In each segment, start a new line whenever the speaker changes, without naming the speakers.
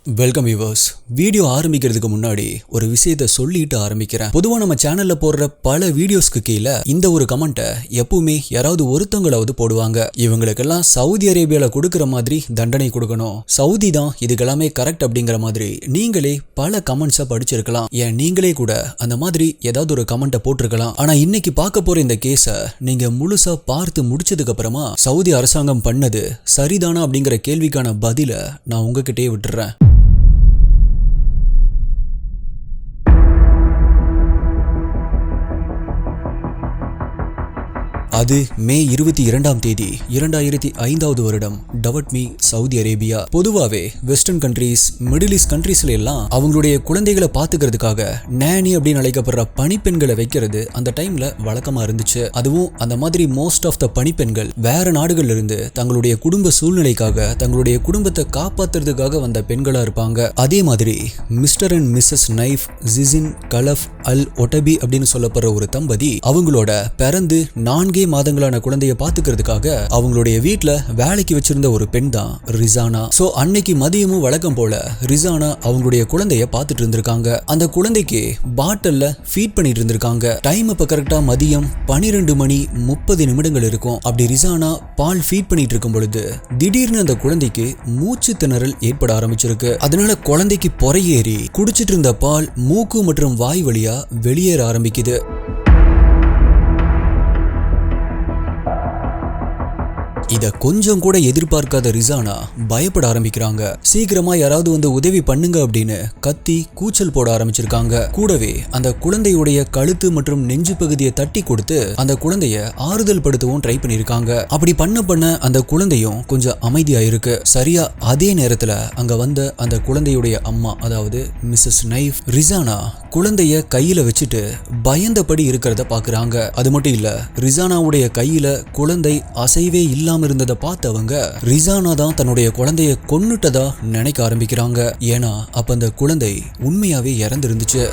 Welcome viewers. Video ஆரம்பிக்கிறதுக்கு முன்னாடி ஒரு விஷயத்தை சொல்லிட்டு ஆரம்பிக்கிறேன். பொதுவா நம்ம சேனல்ல போடுற பல வீடியோஸ்க்கு கீழே இந்த ஒரு கமெண்ட்டை எப்பவுமே யாராவது ஒருத்தவங்களாவது போடுவாங்க. இவங்களுக்கெல்லாம் சவுதி அரேபியால கொடுக்கிற மாதிரி தண்டனை கொடுக்கணும், சவுதி தான் இதுக்கெல்லாமே கரெக்ட் அப்படிங்கிற மாதிரி நீங்களே பல கமெண்ட்ஸை படிச்சிருக்கலாம். ஏன் நீங்களே கூட அந்த மாதிரி ஏதாவது ஒரு கமெண்ட்டை போட்டிருக்கலாம். ஆனா இன்னைக்கு பார்க்க போற இந்த கேஸை நீங்க முழுசா பார்த்து முடிச்சதுக்கு அப்புறமா சவுதி அரசாங்கம் பண்ணது சரிதானா அப்படிங்கிற கேள்விக்கான பதில நான் உங்ககிட்டயே விட்டுறேன். அது மே 22 2005 வருடம் டவட்மி சவுதி அரேபியா. பொதுவாவே வெஸ்டர்ன் கண்ட்ரீஸ், மிடில் ஈஸ்ட் கண்ட்ரீஸ்ல எல்லாம் அவங்களுடைய குழந்தைகளை பாத்துக்கிறதுக்காக நேனி அப்படின்னு அழைக்கப்படுற பணிப்பெண்களை வைக்கிறது அந்த டைம்ல வழக்கமா இருந்துச்சு. அதுவும் அந்த மாதிரி மோஸ்ட் ஆஃப் த பணிப்பெண்கள் வேற நாடுகள்ல இருந்து தங்களுடைய குடும்ப சூழ்நிலைக்காக, தங்களுடைய குடும்பத்தை காப்பாத்துறதுக்காக வந்த பெண்களா இருப்பாங்க. அதே மாதிரி Mr and Mrs Naif Jiziyan Khalaf Al Otaibi அப்படின்னு சொல்லப்படுற ஒரு தம்பதி அவங்களோட பிறந்து 4 மாதங்களான குழந்தைய பாத்துக்கிறதுக்காக அவங்களுடைய வீட்டுல வேலைக்கு வச்சிருந்த ஒரு பெண் தான் ரிசானா. சோ அன்னைக்கு மதியமும் வழக்கம் போல ரிசானா அவங்களுடைய குழந்தைய பாத்துட்டு இருந்திருக்காங்க. அந்த குழந்தைக்கு பாட்டில்ல ஃபீட் பண்ணிட்டு இருந்திருக்காங்க. டைம் இப்ப கரெக்டா மதியம் 12 மணி 30 நிமிடங்கள் இருக்கும். அப்படி ரிசானா பால் ஃபீட் பண்ணிட்டு இருக்கும் பொழுது திடீர்னு அந்த குழந்தைக்கு மூச்சு திணறல் ஏற்பட ஆரம்பிச்சிருக்கு. அதனால குழந்தைக்கு பொறையேறி குடிச்சிட்டு இருந்த பால் மூக்கு மற்றும் வாய் வழியா வெளியேற ஆரம்பிக்குது. இத கொஞ்சம் கூட எதிர்பார்க்காத ரிசானா பயப்பட ஆரம்பிக்கிறாங்க. சீக்கிரமா யாராவது வந்து உதவி பண்ணுங்க அப்படின்னு கத்தி கூச்சல் போட ஆரம்பிச்சிருக்காங்க. கூடவே அந்த குழந்தையுடைய கழுத்து மற்றும் நெஞ்சு பகுதியை தட்டி கொடுத்து அந்த குழந்தைய ஆறுதல் படுத்தவும் ட்ரை பண்ணிருக்காங்க. அப்படி பண்ண அந்த குழந்தையும் கொஞ்சம் அமைதியா இருக்கு. சரியா அதே நேரத்துல அங்க வந்த அந்த குழந்தையுடைய அம்மா, அதாவது மிஸ்ஸஸ் நைஃப், ரிசானா குழந்தைய கையில வச்சுட்டு பயந்தபடி இருக்கிறத பாக்குறாங்க. அது மட்டும் இல்ல, ரிசானாவுடைய கையில குழந்தை அசைவே இல்லாம இருந்ததை பார்த்தவங்க ரிசானா தான் தன்னுடைய குழந்தைய கொன்னுட்டதா நினைக்க ஆரம்பிக்கிறாங்க. ஏன்னா அப்ப அந்த குழந்தை உண்மையாவே இறந்திருந்துச்சு.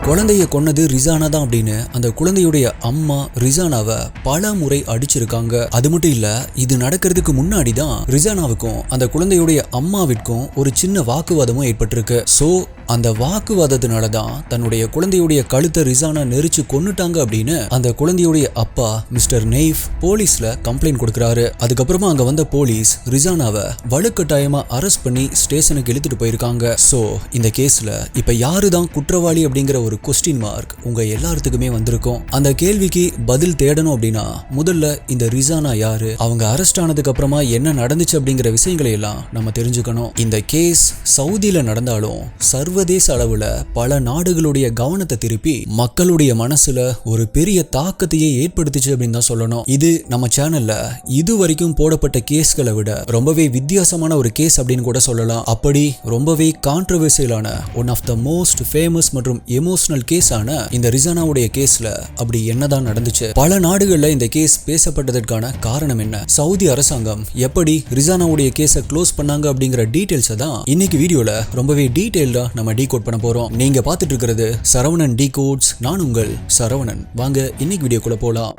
குழந்தைய கொன்னது ரிசானா தான் அப்படின்னு அந்த குழந்தையுடைய அம்மா ரிசானாவை பல முறை அடிச்சிருக்காங்க. அது மட்டும் இல்ல, இது நடக்கிறதுக்கு முன்னாடி தான் ரிசானாவுக்கும் அந்த குழந்தையுடைய அம்மாவிற்கும் ஒரு சின்ன வாக்குவாதமும் ஏற்பட்டிருக்கு. சோ அந்த வாக்குவாதத்தினாலதான் தன்னுடைய குழந்தையுடைய கழுத்தை ரிசானா நெரிச்சு கொன்னுட்டாங்க அப்படின்னு அந்த குழந்தையுடைய அப்பா மிஸ்டர் நெய்ஃப் போலீஸ்ல கம்ப்ளைண்ட் கொடுக்கறாரு. அதுக்கப்புறமா அங்க வந்த போலீஸ் ரிசானாவை வலுக்கட்டாயமா அரெஸ்ட் பண்ணி ஸ்டேஷனுக்கு இழுத்துட்டு போயிருக்காங்க. சோ இந்த கேஸ்ல இப்ப யாருதான் குற்றவாளி அப்படிங்கிற ஒரு கொஸ்டின் மார்க் உங்க எல்லாத்துக்குமே வந்திருக்கும். அந்த கேள்விக்கு பதில் தேடணும் அப்படின்னா முதல்ல இந்த ரிசானா யாரு, அவங்க அரெஸ்ட் ஆனதுக்கு அப்புறமா என்ன நடந்துச்சு அப்படிங்கிற விஷயங்களை எல்லாம் நம்ம தெரிஞ்சுக்கணும். இந்த கேஸ் சவுதியில நடந்தாலும் சர்வதேச அளவுல பல நாடுகளுடைய கவனத்தை திருப்பி மக்களுடைய மனசுல ஒரு பெரிய தாக்கத்தையே ஏற்படுத்துச்சு அப்படின்னு தான் சொல்லணும். இது நம்ம சேனல்ல இது வரைக்கும் போடப்பட்ட கேஸ்களை விட ரொம்பவே வித்தியாசமான ஒரு கேஸ் அப்படின்னு கூட சொல்லலாம். அப்படி ரொம்பவே கான்ட்ரோவர்சியலான one of the most famous மற்றும் எமோஷனல் கேஸான இந்த ரிசானாவுடைய கேஸ்ல அப்படி என்னதான் நடந்துச்சு, பல நாடுகள்ல இந்த கேஸ் பேசப்பட்டதற்கான காரணம் என்ன, சவுதி அரசாங்கம் எப்படி ரிசானாவுடைய கேஸை க்ளோஸ் பண்ணாங்க அப்படிங்கிற டீடைல்ஸை தான் இன்னைக்கு வீடியோல ரொம்பவே டீடைல்டா நம்ம டீகோட் பண்ண போறோம். நீங்க பார்த்துட்டு இருக்கிறது சரவணன் டீகோட்ஸ். நான் உங்கள் சரவணன். வாங்க இன்னைக்கு வீடியோக்குள்ள போலாம்.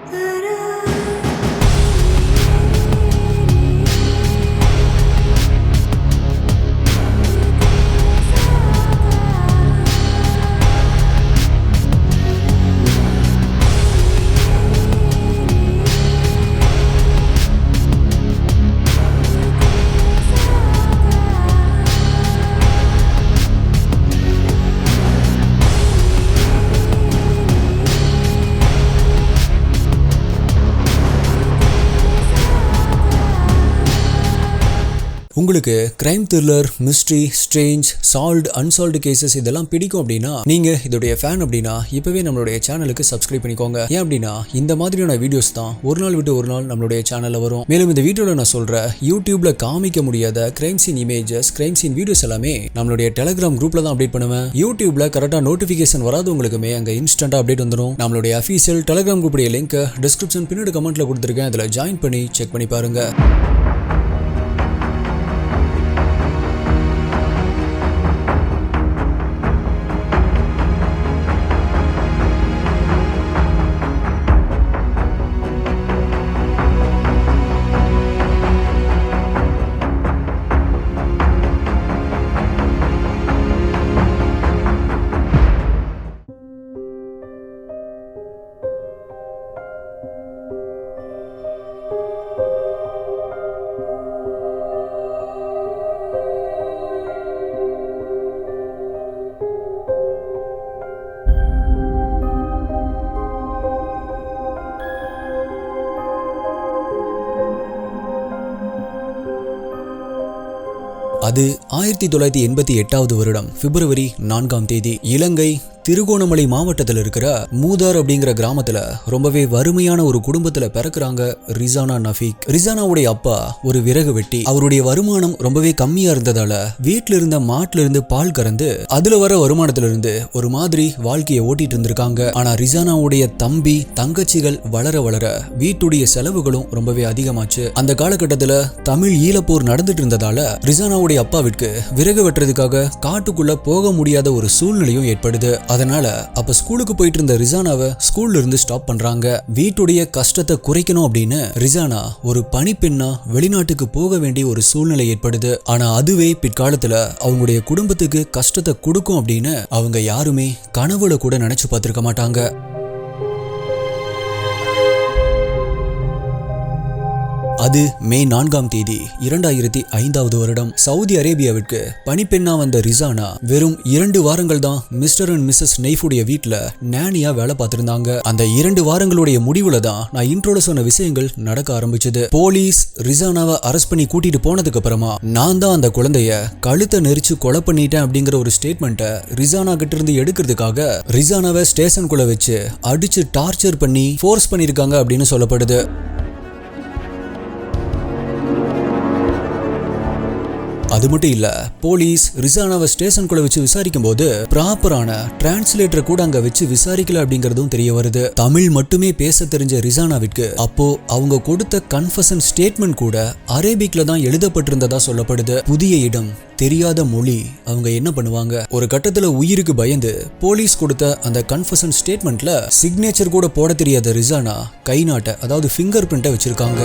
உங்களுக்கு crime thriller, mystery, strange, solved, unsolved cases இதெல்லாம் பிடிக்கும் அப்படின்னா நீங்க இதோடைய ஃபேன் அப்படின்னா இப்பவே நம்மளுடைய சேனலுக்கு சப்ஸ்கிரைப் பண்ணிக்கோங்க. ஏன் அப்படின்னா இந்த மாதிரியான வீடியோஸ் தான் ஒரு நாள் விட்டு ஒரு நாள் நம்மளுடைய சேனல்ல வரும். மேலும் இந்த வீடியோல நான் சொல்ற யூடியூப்ல காமிக்க முடியாத crime scene images, crime scene videos எல்லாமே நம்மளுடைய டெலிகிராம் குரூப்ல தான் அப்டேட் பண்ணுவேன். யூடியூப்ல கரெக்டா நோட்டிபிகேஷன் வராதவங்களுக்குமே அங்க இன்ஸ்டன்டா அப்டேட் வந்துடும். நம்மளுடைய அஃபீஷியல் டெலிகிராம் குரூப்புடைய லிங்க் டிஸ்கிரிப்ஷன் பின்னாடி கமெண்ட்ல கொடுத்துருக்கேன். அதுல ஜாயின் பண்ணி செக் பண்ணி பாருங்க. அது 1988 வருடம் பிப்ரவரி 4ஆம் தேதி இலங்கை திருகோணமலை மாவட்டத்தில் இருக்கிற மூதார் அப்படிங்கிற கிராமத்துல ரொம்பவே வறுமையான ஒரு குடும்பத்துல பிறக்குறாங்க ரிசானா நஃபீக். ரிசானாவுடைய அப்பா ஒரு விறகு வெட்டி. அவருடைய வருமானம் ரொம்பவே கம்மியா இருந்ததால வீட்டுல இருந்த மாட்டுல இருந்து பால் கறந்து அதுல வர வருமானத்துல இருந்து ஒரு மாதிரி வாழ்க்கையை ஓட்டிட்டு இருந்திருக்காங்க. ஆனா ரிசானாவுடைய தம்பி தங்கச்சிகள் வளர வளர வீட்டுடைய செலவுகளும் ரொம்பவே அதிகமாச்சு. அந்த காலகட்டத்துல தமிழ் ஈழப்போர் நடந்துட்டு இருந்ததால ரிசானாவுடைய அப்பாவிற்கு விறகு வெட்டுறதுக்காக காட்டுக்குள்ள போக முடியாத ஒரு சூழ்நிலையும் ஏற்படுது. அதனால அப்ப ஸ்கூலுக்கு போயிட்டு இருந்த ரிசானாவை ஸ்கூல்ல இருந்து ஸ்டாப் பண்றாங்க. வீட்டுடைய கஷ்டத்தை குறைக்கணும் அப்படின்னு ரிசானா ஒரு பணிப்பெண்ணா வெளிநாட்டுக்கு போக வேண்டிய ஒரு சூழ்நிலை ஏற்படுது. ஆனா அதுவே பிற்காலத்துல அவங்களுடைய குடும்பத்துக்கு கஷ்டத்தை கொடுக்கும் அப்படின்னு அவங்க யாருமே கனவுல கூட நினைச்சு பார்த்திருக்க மாட்டாங்க. அது மே 4ஆம் தேதி 2005 வருடம் சவுதி அரேபியாவிற்கு பணிப்பெண்ணா வந்த ரிசானா வெறும் 2 வாரங்கள் தான் மிஸ்டர் அண்ட் மிஸ்ஸஸ் நெய்ஃபுடைய வீட்டுல நேனியா வேலை பார்த்திருந்தாங்க. அந்த 2 வாரங்களுடைய முடிவுல தான் நான் இன்ட்ரோல சொன்ன விஷயங்கள் நடக்க ஆரம்பிச்சது. போலீஸ் ரிசானாவை அரெஸ்ட் பண்ணி கூட்டிட்டு போனதுக்கு அப்புறமா நான் தான் அந்த குழந்தைய கழுத்தை நெரிச்சு கொலை பண்ணிட்டேன் அப்படிங்கிற ஒரு ஸ்டேட்மெண்ட்டை ரிசானா கிட்ட இருந்து எடுக்கிறதுக்காக ரிசானாவை ஸ்டேஷனுக்குள்ள வச்சு அடிச்சு டார்ச்சர் பண்ணி ஃபோர்ஸ் பண்ணிருக்காங்க அப்படின்னு சொல்லப்படுது. அது மட்டும் இல்ல, போலீஸ் ரிசானாவை ஸ்டேஷனுக்குள்ள வச்சு விசாரிக்கும் போது ப்ராப்பரான டிரான்ஸ்லேட்டரை கூட அங்க வச்சு விசாரிக்கல அப்படிங்கறதும் தெரிய வருது. தமிழ் மட்டுமே பேச தெரிஞ்ச ரிசானாவிற்கு அப்போ அவங்க கொடுத்த கன்ஃபஷன் ஸ்டேட்மெண்ட் கூட அரேபிக்ல தான் எழுதப்பட்டிருந்ததா சொல்லப்படுது. புதிய இடம், தெரியாத மொழி, அவங்க என்ன பண்ணுவாங்க? ஒரு கட்டத்துல உயிருக்கு பயந்து போலீஸ் கொடுத்த அந்த கன்ஃபஷன் ஸ்டேட்மெண்ட்ல சிக்னேச்சர் கூட போட தெரியாத ரிசானா கை நாட்டை, அதாவது ஃபிங்கர் பிரிண்ட்டை வச்சிருக்காங்க.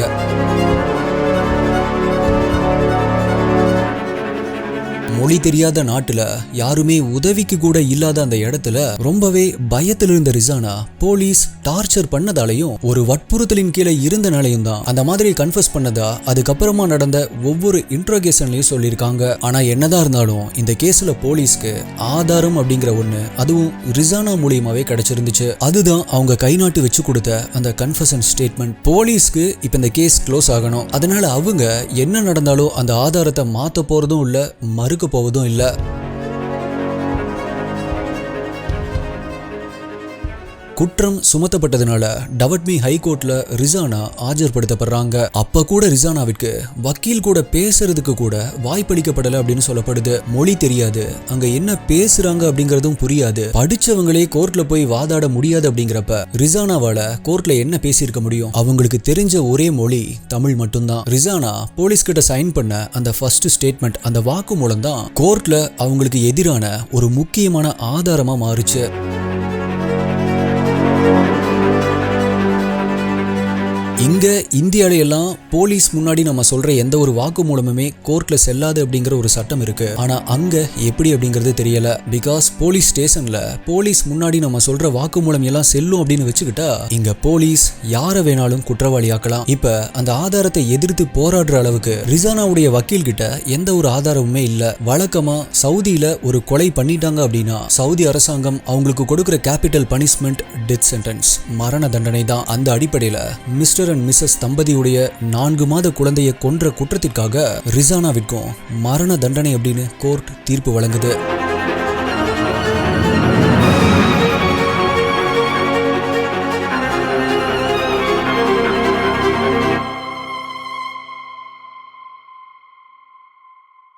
மொழி தெரியாத நாட்டுல யாருமே உதவிக்கு கூட இல்லாத அந்த இடத்துல ரொம்பவே பயத்தில் இருந்த ரிசானா போலீஸ் டார்ச்சர் பண்ணதாலையும் ஒரு வற்புறுத்தலின் கீழே இருந்தனாலையும் தான் அந்த மாதிரி கன்ஃபஸ் பண்ணதா அதுக்கப்புறமா நடந்த ஒவ்வொரு இன்ட்ரோகேஷன்லயும் சொல்லியிருக்காங்க. ஆனா என்னதான் இருந்தாலும் இந்த கேஸ்ல போலீஸ்க்கு ஆதாரம் அப்படிங்கிற ஒண்ணு அதுவும் ரிசானா மூலியமாவே கிடைச்சிருந்துச்சு. அதுதான் அவங்க கை நாட்டு வச்சு கொடுத்த அந்த கன்ஃபஷன் ஸ்டேட்மெண்ட். போலீஸ்க்கு இப்ப இந்த கேஸ் க்ளோஸ் ஆகணும். அதனால அவங்க என்ன நடந்தாலும் அந்த ஆதாரத்தை மாத்த போறதும் இல்ல, மறுக்க போவதும் இல்ல. குற்றம் சுமத்தப்பட்டதுனால டவட்மி ஹைகோர்ட்ல ரிசானா ஆஜர்படுத்தப்படுறாங்க. அப்ப கூட ரிசானாவிற்கு வக்கீல் கூட பேசுறதுக்கு கூட வாய்ப்பளிக்கப்படல அப்படின்னு சொல்லப்படுது. மொழி தெரியாது, அங்க என்ன பேசுறாங்க அப்படிங்கறதும் புரியாது. படிச்சவங்களே கோர்ட்ல போய் வாதாட முடியாது அப்படிங்கிறப்ப ரிசானாவால கோர்ட்ல என்ன பேசியிருக்க முடியும்? அவங்களுக்கு தெரிஞ்ச ஒரே மொழி தமிழ் மட்டும்தான். ரிசானா போலீஸ் கிட்ட சைன் பண்ண அந்த ஃபர்ஸ்ட் ஸ்டேட்மெண்ட், அந்த வாக்கு மூலம் தான் கோர்ட்ல அவங்களுக்கு எதிரான ஒரு முக்கியமான ஆதாரமா மாறுச்சு. இங்க இந்தியால எல்லாம் போலீஸ் முன்னாடி நம்ம சொல்ற எந்த ஒரு வாக்கு மூலமுமே கோர்ட்ல செல்லாது அப்படிங்கிற ஒரு சட்டம் இருக்கு. ஆனா அங்க எப்படி அப்படிங்கிறது தெரியல. பிகாஸ் போலீஸ் ஸ்டேஷன்ல போலீஸ் முன்னாடி நம்ம சொல்ற வாக்கு மூலம் எல்லாம் செல்லும் அப்படின்னு வச்சுக்கிட்டா இங்க போலீஸ் யார வேணாலும் குற்றவாளியாக்கலாம். இப்ப அந்த ஆதாரத்தை எதிர்த்து போராடுற அளவுக்கு ரிசானாவுடைய வக்கீல் கிட்ட எந்த ஒரு ஆதாரமுமே இல்ல. வழக்கமா சவுதியில ஒரு கொலை பண்ணிட்டாங்க அப்படின்னா சவுதி அரசாங்கம் அவங்களுக்கு கொடுக்கிற கேபிட்டல் பனிஷ்மெண்ட் டெத் சென்டென்ஸ், மரண தண்டனை தான். அந்த அடிப்படையில மிஸ்டர் அண்ட் மிஸ்ஸஸ் தம்பதியுடைய 4 மாத குழந்தையை கொன்ற குற்றத்திற்காக ரிசானாவிற்கும் மரண தண்டனை அப்படின்னு கோர்ட் தீர்ப்பு வழங்குது.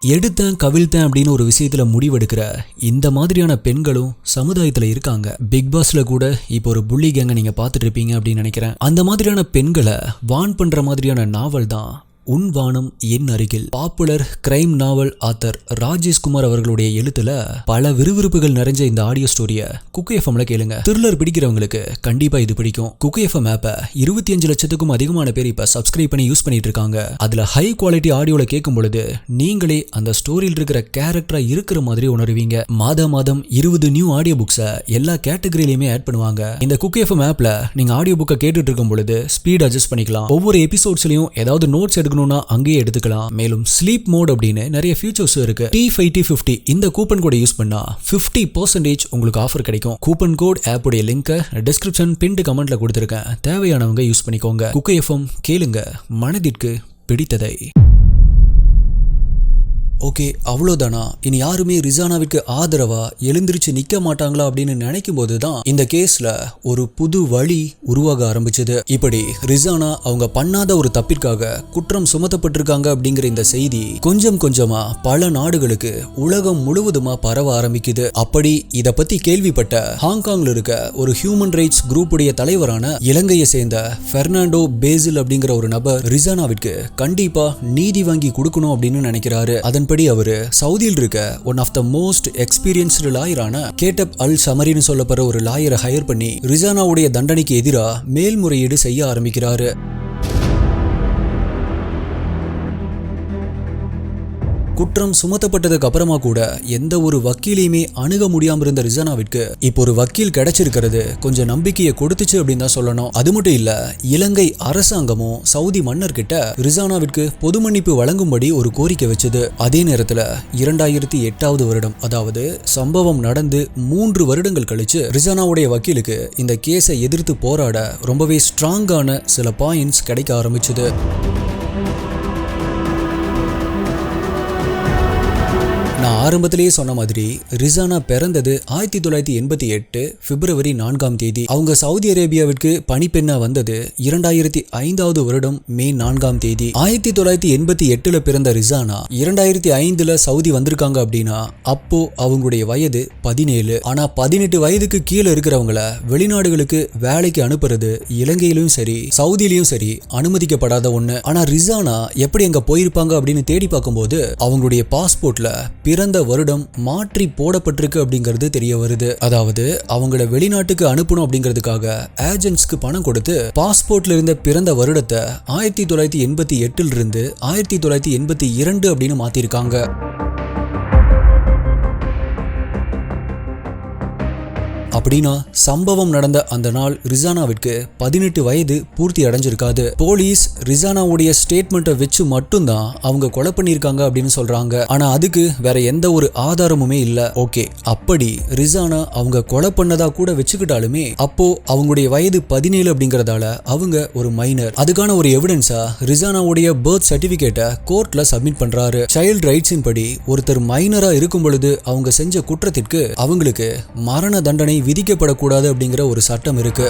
எடுத்தேன் கவிழ்த்தேன் அப்படின்னு ஒரு விஷயத்துல முடிவெடுக்கிற இந்த மாதிரியான பெண்களும் சமுதாயத்துல இருக்காங்க. பிக் பாஸ்ல கூட இப்போ ஒரு புள்ளி கேங்க நீங்க பார்த்துட்டு இருப்பீங்க அப்படின்னு நினைக்கிறேன். அந்த மாதிரியான பெண்களை வான் பண்ற மாதிரியான நாவல் தான் உன் வானம் என் அருகில். பாப்புலர் கிரைம் நாவல் ஆத்தர் ராஜேஷ்குமார் அவர்களுடைய எழுத்துல பல விறுவிறுப்புகள் நிறைஞ்ச இந்த ஆடியோ ஸ்டோரிய குக்கு எஃப்எம்ல கேளுங்க. த்ரில்லர் பிடிக்கிறவங்களுக்கு கண்டிப்பா இது பிடிக்கும். குக்கு எஃப்எம் ஆப்பை 25 லட்சத்துக்கும் அதிகமான பேர் இப்ப சப்ஸ்கிரைப் பண்ணி யூஸ் பண்ணிட்டு இருக்காங்க. அதுல ஹை குவாலிட்டி ஆடியோல கேட்கும் பொழுது நீங்களே அந்த ஸ்டோரியில் இருக்கிற கேரக்டரா இருக்கிற மாதிரி உணர்வீங்க. மாதம் 20 நியூ ஆடியோ புக்ஸை எல்லா கேட்டகரியிலுமே ஆட் பண்ணுவாங்க. இந்த குக்கு எஃப்எம் ஆப்ல நீங்க ஆடியோ புக்கை கேட்டுட்டு இருக்கும் பொழுது ஸ்பீட் அட்ஜஸ்ட் பண்ணிக்கலாம். ஒவ்வொரு எபிசோட்ஸ்லயும் ஏதாவது நோட்ஸ் எடுக்கணும் அங்கேயே எடுத்துக்கலாம். மேலும் ஸ்லீப் மோட் அப்படின்னு நிறைய ஃபீச்சர்ஸ் இருக்கு. T5T50 இந்த கூப்பன் கோடை யூஸ் பண்ணா 50% உங்களுக்கு ஆஃபர் கிடைக்கும். கூப்பன் கோட் ஆப் உடைய லிங்க் டிஸ்கிரிப்ஷன் பின்ட் கமெண்ட்ல கொடுத்திருக்கேன். தேவையானவங்க யூஸ் பண்ணிக்கோங்க. குக்கு எஃப்எம் கேளுங்க, மனதிற்கு பிடித்ததை. ஓகே அவ்வளோதானா, இனி யாருமே ரிசானாவிற்கு ஆதரவா எழுந்திருச்சு நிக்க மாட்டாங்களா அப்படின்னு நினைக்கும் போதுதான் இந்த கேஸ்ல ஒரு புது வழி உருவாக ஆரம்பிச்சது. இப்படி ரிசானா அவங்க பண்ணாத ஒரு தப்பிற்காக குற்றம் சுமத்தப்பட்டிருக்காங்க அப்படிங்கிற இந்த செய்தி கொஞ்சம் கொஞ்சமா பல நாடுகளுக்கு உலகம் முழுவதுமா பரவ ஆரம்பிக்குது. அப்படி இத பத்தி கேள்விப்பட்ட ஹாங்காங்ல இருக்க ஒரு ஹியூமன் ரைட்ஸ் குரூப் உடைய தலைவரான இலங்கையை சேர்ந்த பெர்னாண்டோ பேசில் அப்படிங்கிற ஒரு நபர் ரிசானாவிற்கு கண்டிப்பா நீதி வாங்கி கொடுக்கணும் அப்படின்னு நினைக்கிறாரு. அதன்படி அவரு சவுதியில் இருக்க one of the most experienced லாயரான கேட்டப் அல் சமரின்னு சொல்லப்படுற ஒரு லாயரை ஹையர் பண்ணி ரிசானாவுடைய தண்டனைக்கு எதிராக மேல்முறையீடு செய்ய ஆரம்பிக்கிறாரு. குற்றம் சுமத்தப்பட்டதுக்கு அப்புறமா கூட எந்த ஒரு வக்கீலையுமே அணுக முடியாம இருந்த ரிசானாவிற்கு இப்போ ஒரு வக்கீல் கிடைச்சிருக்கிறது கொஞ்சம் நம்பிக்கையை கொடுத்துச்சு அப்படின்னு தான் சொல்லணும். அது மட்டும் இல்ல, இலங்கை அரசாங்கமும் சவுதி மன்னர்கிட்ட ரிசானாவிற்கு பொது மன்னிப்பு வழங்கும்படி ஒரு கோரிக்கை வச்சது. அதே நேரத்துல 2008 வருடம், அதாவது சம்பவம் நடந்து 3 வருடங்கள் கழிச்சு ரிசானாவுடைய வக்கீலுக்கு இந்த கேஸை எதிர்த்து போராட ரொம்பவே ஸ்ட்ராங்கான சில பாயிண்ட்ஸ் கிடைக்க ஆரம்பிச்சது. நான் ஆரம்பத்திலேயே சொன்ன மாதிரி ரிசானா பிறந்தது 1988 பிப்ரவரி 4 அவங்க சவுதி அரேபியாவிற்கு பணிப்பெண்ணா வந்தது 2005 வருடம் மே 4 1988 பிறந்த ரிசானா 2005 சவுதி வந்திருக்காங்க அப்படின்னா அப்போ அவங்களுடைய வயது 17. ஆனா 18 வயதுக்கு கீழே இருக்கிறவங்கள வெளிநாடுகளுக்கு வேலைக்கு அனுப்புறது இலங்கையிலும் சரி சவுதியிலும் சரி அனுமதிக்கப்படாத ஒண்ணு. ஆனா ரிசானா எப்படி அங்க போயிருப்பாங்க அப்படின்னு தேடி பார்க்கும்போது அவங்களுடைய பாஸ்போர்ட்ல பிறந்த வருடம் மாற்றி போடப்பட்டிருக்கு அப்படிங்கிறது தெரிய வருது. அதாவது அவங்கள வெளிநாட்டுக்கு அனுப்பணும் அப்படிங்கிறதுக்காக ஏஜென்ட்ஸ்க்கு பணம் கொடுத்து பாஸ்போர்ட்ல இருந்த பிறந்த வருடத்தை 1988 இருந்து 1982 அப்படின்னு மாத்திருக்காங்க. அப்படின்னா சம்பவம் நடந்த அந்த நாள் ரிசானாவிற்கு 18 வயது பூர்த்தி அடைஞ்சிருக்காது. போலீஸ் ரிசானாவுடைய ஸ்டேட்மெண்ட்டை வச்சு மட்டும்தான் அவங்க கொலை பண்ணியிருக்காங்க அப்படின்னு சொல்றாங்க. ஆனா அதுக்கு வேற எந்த ஒரு ஆதாரமுமே இல்ல. ஓகே, அப்படி ரிசானா அவங்க கொலை பண்ணதா கூட வச்சுக்கிட்டாலுமே அப்போ அவங்களுடைய வயது 17 அப்படிங்கறதால அவங்க ஒரு மைனர். அதுக்கான ஒரு எவிடன்ஸா ரிசானாவுடைய பர்த் சர்டிபிகேட்டை கோர்ட்ல சப்மிட் பண்றாரு. சைல்ட் ரைட்ஸின் படி ஒருத்தர் மைனரா இருக்கும் பொழுது அவங்க செஞ்ச குற்றத்திற்கு அவங்களுக்கு மரண தண்டனை விதிக்கப்படக்கூடாது அப்படிங்கிற ஒரு சட்டம் இருக்கு.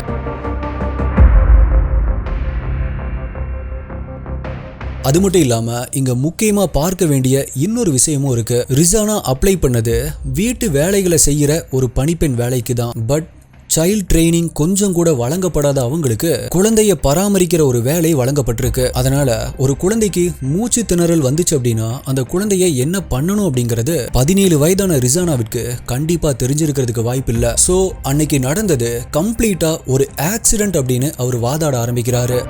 அது மட்டும் இல்லாம இங்க முக்கியமா பார்க்க வேண்டிய இன்னொரு விஷயமும் இருக்கு. ரிசானா அப்ளை பண்ணது வீட்டு வேலைகளை செய்யற ஒரு பணிப்பெண் வேலைக்கு தான். பட் சைல்ட் ட்ரைனிங் கொஞ்சம் கூட வழங்கப்படாத அவங்களுக்கு குழந்தைய பராமரிக்கிற ஒரு வேலை வழங்கப்பட்டிருக்கு. அதனால ஒரு குழந்தைக்கு மூச்சு திணறல் வந்துச்சு அப்படின்னா அந்த குழந்தைய என்ன பண்ணணும் அப்படிங்கிறது 17 வயதான ரிசானாவிற்கு கண்டிப்பா தெரிஞ்சிருக்கிறதுக்கு வாய்ப்பு இல்ல. சோ அன்னைக்கு நடந்தது கம்ப்ளீட்டா ஒரு ஆக்சிடென்ட் அப்படின்னு அவர் வாதாட ஆரம்பிக்கிறாரு.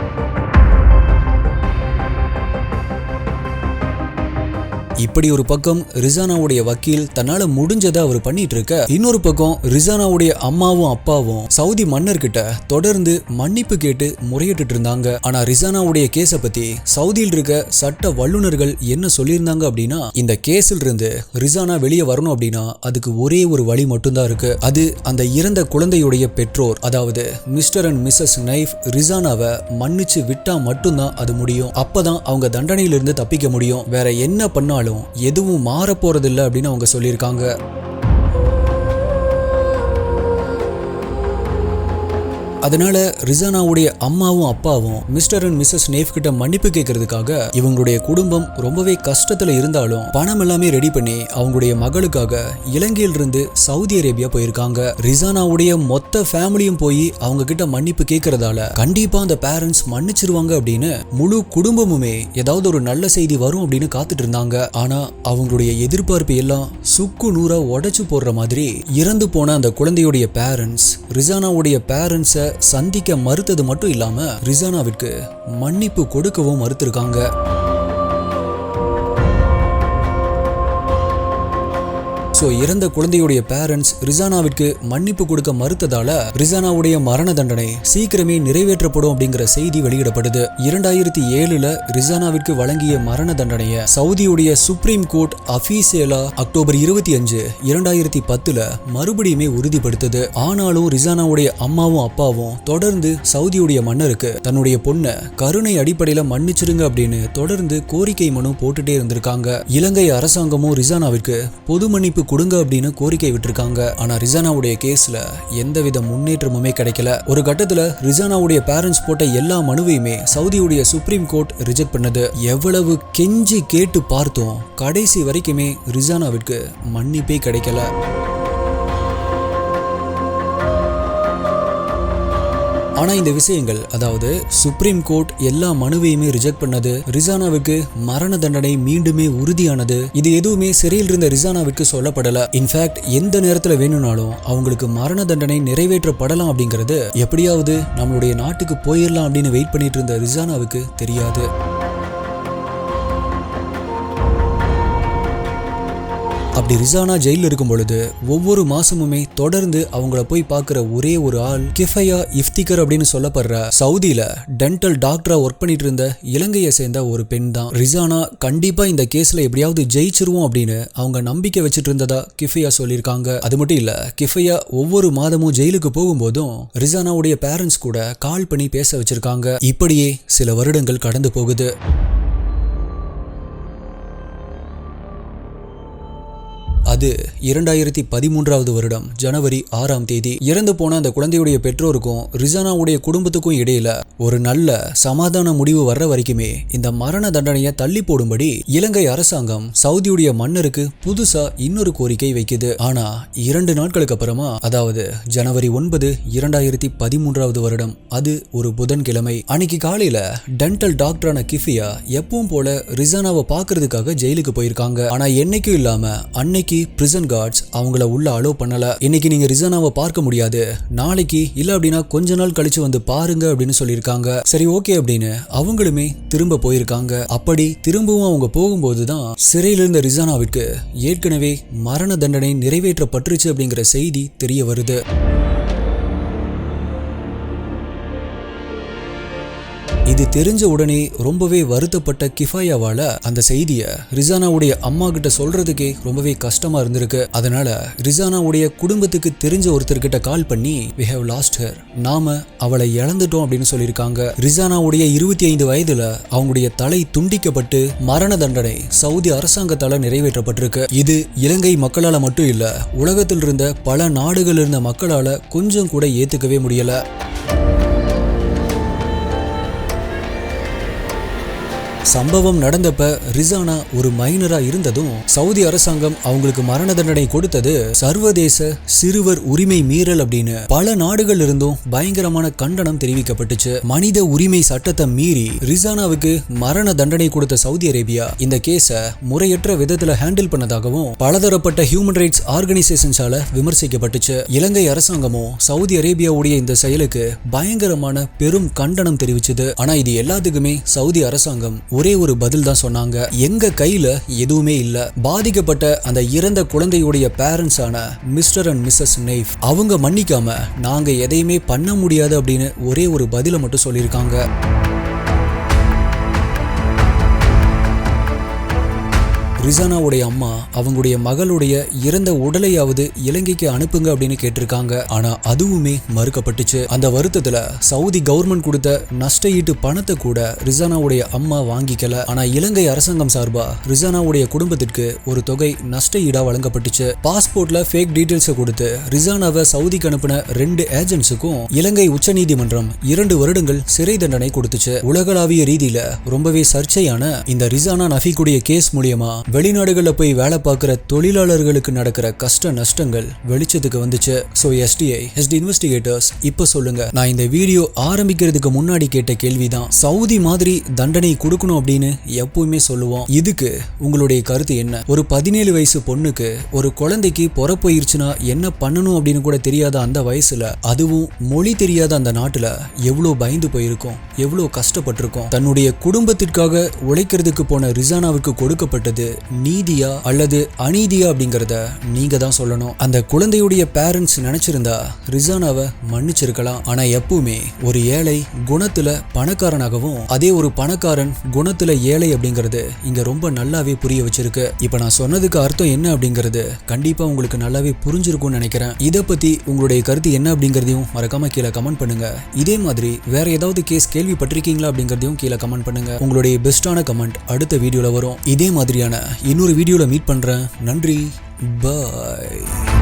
இப்படி ஒரு பக்கம் ரிசானாவுடைய வக்கீல் தன்னால முடிஞ்சதை அவர் பண்ணிட்டு இருக்க, இன்னொரு பக்கம் ரிசானாவுடைய அம்மாவும் அப்பாவும் சவுதி மன்னர்கிட்ட தொடர்ந்து மன்னிப்பு கேட்டு முறையிட்டு இருந்தாங்க. ஆனா ரிசானாவுடைய கேஸை பத்தி சவுதியில் இருக்க சட்ட வல்லுநர்கள் என்ன சொல்லியிருந்தாங்க அப்படின்னா, இந்த கேஸில் இருந்து ரிசானா வெளியே வரணும் அப்படின்னா அதுக்கு ஒரே ஒரு வழி மட்டும்தான் இருக்கு. அது அந்த இறந்த குழந்தையுடைய பெற்றோர், அதாவது மிஸ்டர் அண்ட் மிஸ்ஸஸ் நைஃப் ரிசானாவை மன்னிச்சு விட்டா மட்டும்தான் அது முடியும். அப்பதான் அவங்க தண்டனையிலிருந்து தப்பிக்க முடியும். வேற என்ன பண்ணாலும் எதுவும் மாற போறதில்லை அப்படின்னு அவங்க சொல்லியிருக்காங்க. அதனால ரிசானாவுடைய அம்மாவும் அப்பாவும் மிஸ்டர் அண்ட் மிஸ்ஸஸ் நேஃப் கிட்ட மன்னிப்பு கேட்கறதுக்காக இவங்களுடைய குடும்பம் ரொம்பவே கஷ்டத்துல இருந்தாலும் பணம் எல்லாமே ரெடி பண்ணி அவங்களுடைய மகளுக்காக இலங்கையிலிருந்து சவுதி அரேபியா போயிருக்காங்க. ரிசானாவுடைய மொத்த ஃபேமிலியும் போய் அவங்க கிட்ட மன்னிப்பு கேட்கறதால கண்டிப்பா அந்த பேரண்ட்ஸ் மன்னிச்சிருவாங்க அப்படின்னு முழு குடும்பமுமே ஏதாவது ஒரு நல்ல செய்தி வரும் அப்படின்னு காத்துட்டு இருந்தாங்க. ஆனா அவங்களுடைய எதிர்பார்ப்பு எல்லாம் சுக்கு நூறா உடைச்சு போடுற மாதிரி இறந்து போன அந்த குழந்தையுடைய பேரண்ட்ஸ் ரிசானாவுடைய பேரண்ட்ஸை சந்திக்க மறுத்தது மட்டும் இல்லாம ரிசானாவிற்கு மன்னிப்பு கொடுக்கவும் மறுத்திருக்காங்க. சோ இறந்த குழந்தையுடைய பேரண்ட்ஸ் ரிசானாவிற்கு மன்னிப்பு கொடுக்க மறுத்ததால ரிசானாவுடைய மரண தண்டனை சீக்கிரமே நிறைவேற்றப்படும் அப்படிங்கிற செய்தி வெளியிடப்படுது. 2007 ரிசானாவிற்கு வழங்கிய மரண தண்டனையை சவுதியுடைய சுப்ரீம் கோர்ட் அபிஷியலா அக்டோபர் 25, 2010 மறுபடியுமே உறுதிப்படுத்துது. ஆனாலும் ரிசானாவுடைய அம்மாவும் அப்பாவும் தொடர்ந்து சவுதியுடைய மன்னருக்கு தன்னுடைய பொண்ணை கருணை அடிப்படையில மன்னிச்சிருங்க அப்படின்னு தொடர்ந்து கோரிக்கை மனு போட்டுட்டே இருந்திருக்காங்க. இலங்கை அரசாங்கமும் ரிசானாவிற்கு பொது மன்னிப்பு கொடுங்க அப்படின்னு கோரிக்கை விட்டுருக்காங்க. ஆனா ரிசானாவுடைய கேஸ்ல எந்தவித முன்னேற்றமுமே கிடைக்கல. ஒரு கட்டத்துல ரிசானாவுடைய பேரண்ட்ஸ் போட்ட எல்லா மனுவையுமே சவுதியுடைய சுப்ரீம் கோர்ட் ரிஜெக்ட் பண்ணது. எவ்வளவு கெஞ்சி கேட்டு பார்த்தோம், கடைசி வரைக்குமே ரிசானாவிற்கு மன்னிப்பே கிடைக்கல. ஆனா இந்த விஷயங்கள், அதாவது சுப்ரீம் கோர்ட் எல்லா மனுவையுமே ரிஜெக்ட் பண்ணது, ரிசானாவுக்கு மரண தண்டனை மீண்டுமே உறுதியானது, இது எதுவுமே சிறையில் இருந்த ரிசானாவுக்கு சொல்லப்படல. இன்ஃபேக்ட் எந்த நேரத்துல வேணும்னாலும் அவங்களுக்கு மரண தண்டனை நிறைவேற்றப்படலாம் அப்படிங்கிறது, எப்படியாவது நம்மளுடைய நாட்டுக்கு போயிடலாம் அப்படின்னு வெயிட் பண்ணிட்டு இருந்த ரிசானாவுக்கு தெரியாது. அப்படி ரிசானா ஜெயில இருக்கும் பொழுது ஒவ்வொரு மாசமுமே தொடர்ந்து அவங்கள போய் பார்க்கிற ஒரே ஒரு ஆள் கிஃபயா இஃப்திகர் அப்படின்னு சொல்லப்படுற சவுதியில டென்டல் டாக்டரா ஒர்க் பண்ணிட்டு இருந்த இலங்கையை சேர்ந்த ஒரு பெண் தான். ரிசானா கண்டிப்பா இந்த கேஸ்ல எப்படியாவது ஜெயிச்சிருவோம் அப்படின்னு அவங்க நம்பிக்கை வச்சுட்டு இருந்ததா கிஃபயா சொல்லியிருக்காங்க. அது மட்டும் இல்ல, கிஃபயா ஒவ்வொரு மாதமும் ஜெயிலுக்கு போகும்போதும் ரிசானாவுடைய பேரண்ட்ஸ் கூட கால் பண்ணி பேச வச்சிருக்காங்க. இப்படியே சில வருடங்கள் கடந்து போகுது. அது 2013 வருடம் ஜனவரி 6 இறந்து போன அந்த குழந்தையுடைய பெற்றோருக்கும் ரிசானாவுடைய குடும்பத்துக்கும் இடையில ஒரு நல்ல சமாதான முடிவு வர்ற வரைக்குமே இந்த மரண தண்டனையை தள்ளி போடும்படி இலங்கை அரசாங்கம் சவுதியுடைய மன்னருக்கு புதுசா இன்னொரு கோரிக்கை வைக்குது. ஆனா 2 நாட்களுக்கு அப்புறமா, அதாவது ஜனவரி 9, 2013 வருடம், அது ஒரு புதன்கிழமை. அன்னைக்கு காலையில டென்டல் டாக்டரான கிஃபியா எப்பவும் போல ரிசானாவை பாக்குறதுக்காக ஜெயிலுக்கு போயிருக்காங்க. ஆனா என்னைக்கும் இல்லாம அன்னைக்கு பிரிசன் கார்ட்ஸ் அவங்கள உள்ள அலோ பண்ணல. இன்னைக்கு நீங்க ரிசானாவை பார்க்க முடியாது, நாளைக்கு இல்ல அப்படின்னா கொஞ்ச நாள் கழிச்சு வந்து பாருங்க அப்படின்னு சொல்லியிருக்காங்க. சரி, ஓகே அப்படின்னு அவங்களுமே திரும்ப போயிருக்காங்க. அப்படி திரும்பவும் அவங்க போகும்போதுதான் சிறையில் இருந்த ரிசானாவிற்கு ஏற்கனவே மரண தண்டனை நிறைவேற்றப்பட்டுருச்சு அப்படிங்கிற செய்தி தெரிய வருது. இது தெரிஞ்ச உடனே ரொம்பவே வருத்தப்பட்ட கிஃபாயாவால அந்த செய்தியை ரிசானாவுடைய அம்மா கிட்ட சொல்றதுக்கே ரொம்பவே கஷ்டமா இருந்திருக்கு. அதனால ரிசானாவுடைய குடும்பத்துக்கு தெரிஞ்ச ஒருத்தர்கிட்ட கால் பண்ணி we have lost her, நாம அவளை இழந்துட்டோம் அப்படின்னு சொல்லியிருக்காங்க. ரிசானாவுடைய 25 வயதுல அவங்களுடைய தலை துண்டிக்கப்பட்டு மரண தண்டனை சவுதி அரசாங்கத்தால நிறைவேற்றப்பட்டிருக்கு. இது இலங்கை மக்களால மட்டும் இல்ல, உலகத்தில் இருந்த பல நாடுகள் இருந்த மக்களால கொஞ்சம் கூட ஏத்துக்கவே முடியல. சம்பவம் நடந்தப்ப ரிசானா ஒரு மைனரா இருந்ததும் சவுதி அரசாங்கம் அவங்களுக்கு மரண தண்டனை கொடுத்தது சர்வதேச சிறுவர் உரிமை மீறல் அப்படின்னு பல நாடுகள் இருந்தும் பயங்கரமான கண்டனம் தெரிவிக்கப்பட்டுச்சு. மனித உரிமை சட்டத்தை மீறி ரிசானாவுக்கு மரண தண்டனை கொடுத்த சவுதி அரேபியா இந்த கேஸ முறையற்ற விதத்துல ஹேண்டில் பண்ணதாகவும் பலதரப்பட்ட ஹியூமன் ரைட்ஸ் ஆர்கனைசேஷன்ஸால விமர்சிக்கப்பட்டுச்சு. இலங்கை அரசாங்கமும் சவுதி அரேபியாவுடைய இந்த செயலுக்கு பயங்கரமான பெரும் கண்டனம் தெரிவிச்சது. ஆனா இது எல்லாத்துக்குமே சவுதி அரசாங்கம் ஒரே ஒரு பதில் தான் சொன்னாங்க, எங்க கையில எதுவுமே இல்ல. பாதிக்கப்பட்ட அந்த இறந்த குழந்தையுடைய பேரண்ட்ஸ் ஆன மிஸ்டர் அண்ட் மிஸ்ஸஸ் நெய்ஃப் அவங்க மன்னிக்காம நாங்க எதையுமே பண்ண முடியாது அப்படின்னு ஒரே ஒரு பதிலை மட்டும் சொல்லியிருக்காங்க. ரிசானாவுடைய அம்மா அவங்களுடைய மகளுடைய இறந்த உடலையாவது இலங்கைக்கு அனுப்புங்க அப்படின்னு கேட்டிருக்காங்க. ஆனா அதுவுமே மறுக்கப்பட்டுச்சு. அந்த வருத்தத்துல சவுதி கவர்மெண்ட் கொடுத்த நஷ்ட ஈட்டு பணத்தை கூட ரிசானாவுடைய அம்மா வாங்கிக்கல. ஆனா இலங்கை அரசாங்கம் சார்பா ரிசானாவுடைய குடும்பத்திற்கு ஒரு தொகை நஷ்ட ஈடா வழங்கப்பட்டுச்சு. பாஸ்போர்ட்ல ஃபேக் டீடைல்ஸை கொடுத்து ரிசானாவை சவுதிக்கு அனுப்பின 2 ஏஜென்ட்ஸுக்கும் இலங்கை உச்சநீதிமன்றம் 2 வருடங்கள் சிறை தண்டனை கொடுத்துச்சு. உலகளாவிய ரீதியில ரொம்பவே சர்ச்சையான இந்த ரிசானா நஃபீக்குடைய கேஸ் மூலியமா வெளிநாடுகளில் போய் வேலை பார்க்குற தொழிலாளர்களுக்கு நடக்கிற கஷ்ட நஷ்டங்கள் வெளிச்சத்துக்கு வந்துச்சு. ஸோ எஸ்டி இன்வெஸ்டிகேட்டர்ஸ் இப்போ சொல்லுங்க, நான் இந்த வீடியோ ஆரம்பிக்கிறதுக்கு முன்னாடி கேட்ட கேள்விதான், சவுதி மாதிரி தண்டனை கொடுக்கணும் அப்படின்னு எப்பவுமே சொல்லுவோம். இதுக்கு உங்களுடைய கருத்து என்ன? ஒரு 17 வயசு பொண்ணுக்கு, ஒரு குழந்தைக்கு போயிருச்சுன்னா என்ன பண்ணணும் அப்படின்னு கூட தெரியாத அந்த வயசுல, அதுவும் மொழி தெரியாத அந்த நாட்டுல எவ்வளோ பயந்து போயிருக்கும், எவ்வளோ கஷ்டப்பட்டிருக்கும். தன்னுடைய குடும்பத்திற்காக உழைக்கிறதுக்கு போன ரிசானாவுக்கு கொடுக்கப்பட்டது நீதியா அல்லது அநீதியா அப்படிங்கறத நீங்க தான் சொல்லணும். அந்த குழந்தையுடைய பேரண்ட்ஸ் நினைச்சிருந்தா ரிசானாவை மன்னிச்சிருக்கலாம். ஆனா எப்பவுமே ஒரு ஏழை குணத்துல பணக்காரனாகவும் அதே ஒரு பணக்காரன் குணத்துல ஏழை அப்படிங்கறது இங்க ரொம்ப நல்லாவே புரிய வச்சிருக்கு. இப்ப நான் சொன்னதுக்கு அர்த்தம் என்ன அப்படிங்கறது கண்டிப்பா உங்களுக்கு நல்லாவே புரிஞ்சிருக்கும்னு நினைக்கிறேன். இதை பத்தி உங்களுடைய கருத்து என்ன அப்படிங்கறதையும் மறக்காம கீழே கமெண்ட் பண்ணுங்க. இதே மாதிரி வேற ஏதாவது கேஸ் கேள்விப்பட்டிருக்கீங்களா அப்படிங்கறதையும் கீழே கமெண்ட் பண்ணுங்க. உங்களுடைய பெஸ்டான கமெண்ட் அடுத்த வீடியோல வரும். இதே மாதிரியான இன்னொரு வீடியோல மீட் பண்றேன். நன்றி, பாய்.